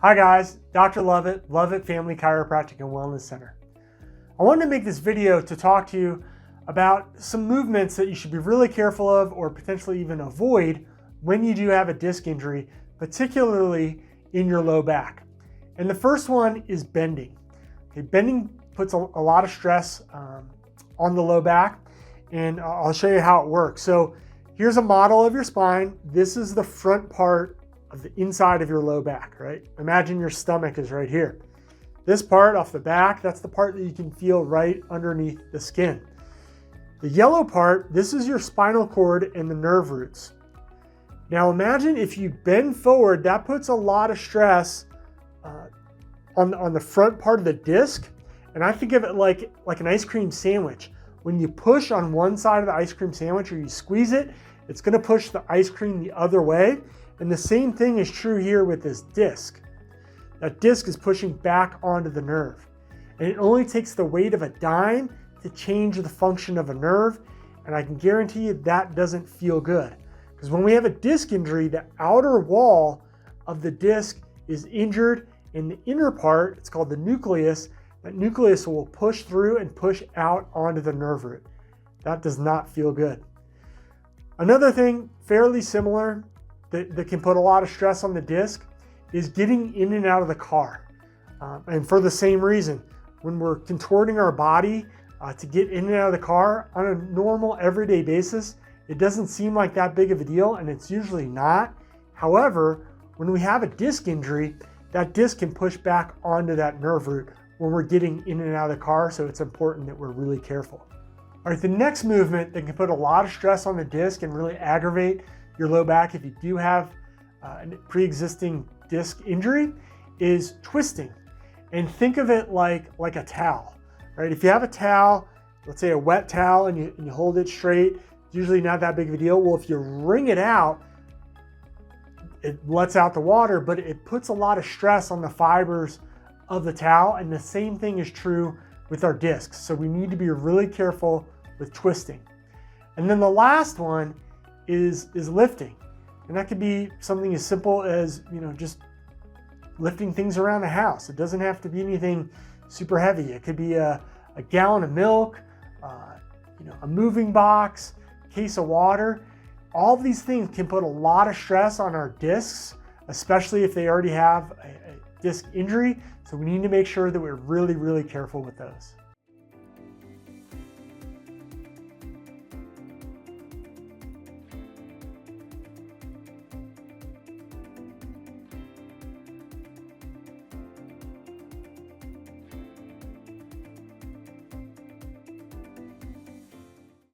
Hi guys, Dr. Lovett, Lovett Family Chiropractic and Wellness Center. I wanted to make this video to talk to you about some movements that you should be really careful of or potentially even avoid when you do have a disc injury, particularly in your low back. And the first one is bending. Okay, bending puts a lot of stress on the low back, and I'll show you how it works. So here's a model of your spine. This is the front part of the inside of your low back, right? Imagine your stomach is right here. This part off the back, that's the part that you can feel right underneath the skin. The yellow part, this is your spinal cord and the nerve roots. Now imagine if you bend forward, that puts a lot of stress on the front part of the disc. And I think of it like an ice cream sandwich. When you push on one side of the ice cream sandwich or you squeeze it, it's gonna push the ice cream the other way. And the same thing is true here with this disc. That disc is pushing back onto the nerve. And it only takes the weight of a dime to change the function of a nerve. And I can guarantee you that doesn't feel good. Because when we have a disc injury, the outer wall of the disc is injured, and the inner part, it's called the nucleus, that nucleus will push through and push out onto the nerve root. That does not feel good. Another thing fairly similar that can put a lot of stress on the disc is getting in and out of the car. And for the same reason, when we're contorting our body to get in and out of the car on a normal everyday basis, it doesn't seem like that big of a deal, and it's usually not. However, when we have a disc injury, that disc can push back onto that nerve root when we're getting in and out of the car, so it's important that we're really careful. All right, the next movement that can put a lot of stress on the disc and really aggravate your low back if you do have a pre-existing disc injury is twisting. And think of it like a towel, right? If you have a towel, let's say a wet towel, and you hold it straight, it's usually not that big of a deal. Well, if you wring it out, it lets out the water, but it puts a lot of stress on the fibers of the towel. And the same thing is true with our discs. So we need to be really careful with twisting. And then the last one is lifting. And that could be something as simple as, just lifting things around the house. It doesn't have to be anything super heavy. It could be a gallon of milk, a moving box, case of water. All of these things can put a lot of stress on our discs, especially if they already have a disc injury. So we need to make sure that we're really, really careful with those.